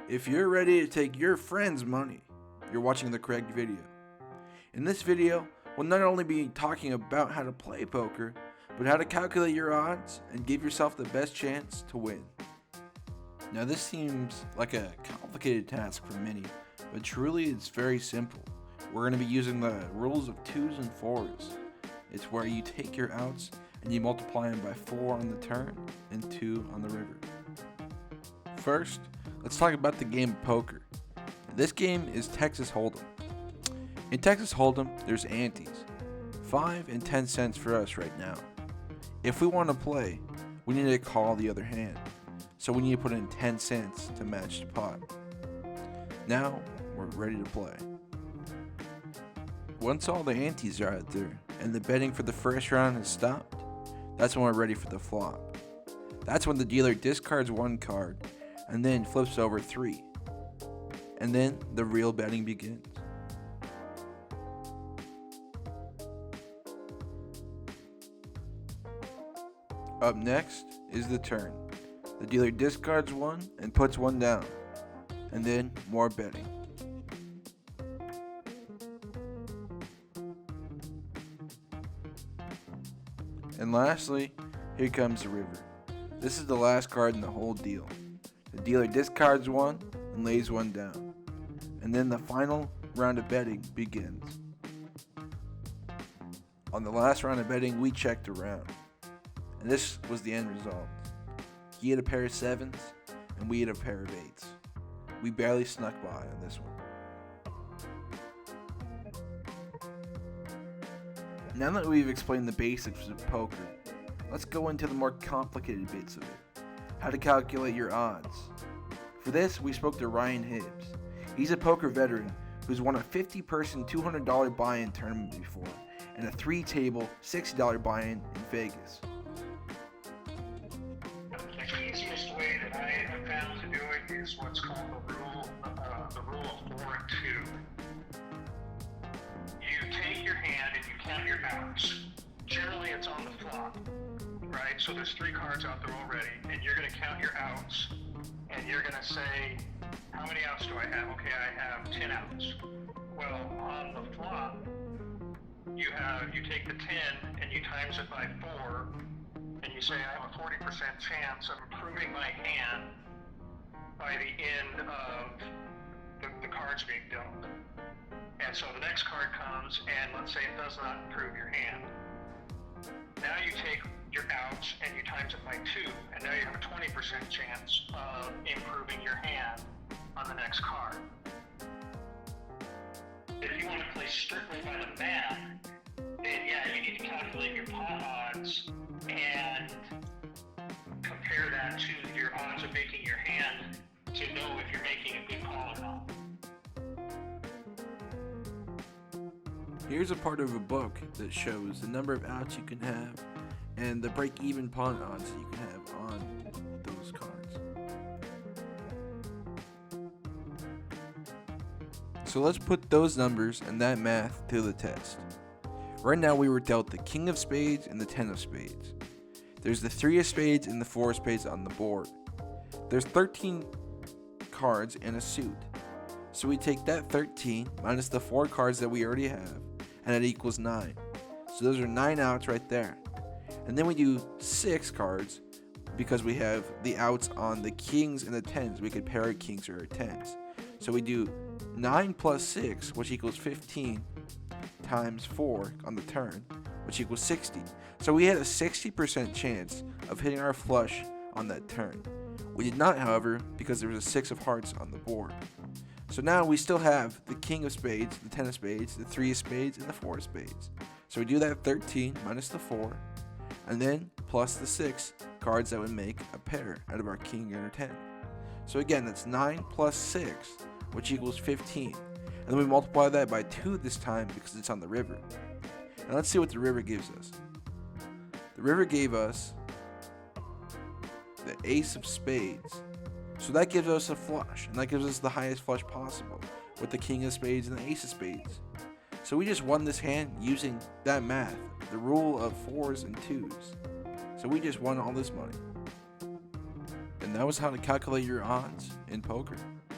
If you're ready to take your friend's money, you're watching the correct video. In this video, we'll not only be talking about how to play poker, but how to calculate your odds and give yourself the best chance to win. Now this seems like a complicated task for many, but truly it's very simple. We're going to be using the rules of 2s and 4s. It's where you take your outs and you multiply them by 4 on the turn and 2 on the river. First, let's talk about the game of poker. This game is Texas Hold'em. In Texas Hold'em, there's antes, 5 and 10 cents for us right now. If we want to play, we need to call the other hand, so we need to put in 10 cents to match the pot. Now, we're ready to play. Once all the antes are out there and the betting for the first round has stopped, that's when we're ready for the flop. That's when the dealer discards one card and then flips over 3. And then the real betting begins. Up next is the turn. The dealer discards one and puts one down. And then more betting. And lastly, here comes the river. This is the last card in the whole deal. The dealer discards one and lays one down. And then the final round of betting begins. On the last round of betting, we checked around. And this was the end result. He had a pair of 7s, and we had a pair of 8s. We barely snuck by on this one. Now that we've explained the basics of poker, let's go into the more complicated bits of it. How to calculate your odds. For this, we spoke to Ryan Hibbs. He's a poker veteran who's won a 50-person $200 buy-in tournament before, and a 3-table $60 buy-in in Vegas. The easiest way that I have found to do it is what's called the rule of 4 and 2. You take your hand and you count your outs. Generally, it's on the flop, right? So there's 3 cards out there already, and you're going to count your outs, and you're going to say, how many outs do I have? Okay, I have 10 outs. Well, on the flop, you take the 10 and you times it by 4, and you say I have a 40% chance of improving my hand by the end of the cards being dealt. And so the next card comes, and let's say it does not improve your hand. Now you take your outs and you times it by 2, and now you have a 20% chance of improving your hand on the next card. If you want to play strictly by the math, then yeah, you need to calculate your pot odds and compare that to your odds of making your hand to know if you're making a good call or not. Here's a part of a book that shows the number of outs you can have and the break-even pawn odds that you can have on those cards. So let's put those numbers and that math to the test. Right now we were dealt the king of spades and the 10 of spades. There's the 3 of spades and the 4 of spades on the board. There's 13 cards and a suit. So we take that 13 minus the 4 cards that we already have, and it equals 9. So those are 9 outs right there. And then we do 6 cards because we have the outs on the kings and the 10s. We could pair our kings or our 10s. So we do 9 plus 6, which equals 15, times 4 on the turn, which equals 60. So we had a 60% chance of hitting our flush on that turn. We did not, however, because there was a 6 of hearts on the board. So now we still have the king of spades, the 10 of spades, the 3 of spades, and the 4 of spades. So we do that 13 minus the 4, and then plus the 6 cards that would make a pair out of our king and our 10. So again, that's 9 plus 6, which equals 15. And then we multiply that by 2 this time because it's on the river. Now let's see what the river gives us. The river gave us the ace of spades. So that gives us a flush, and that gives us the highest flush possible with the king of spades and the ace of spades. So we just won this hand using that math, the rule of 4s and 2s. So we just won all this money. And that was how to calculate your odds in poker.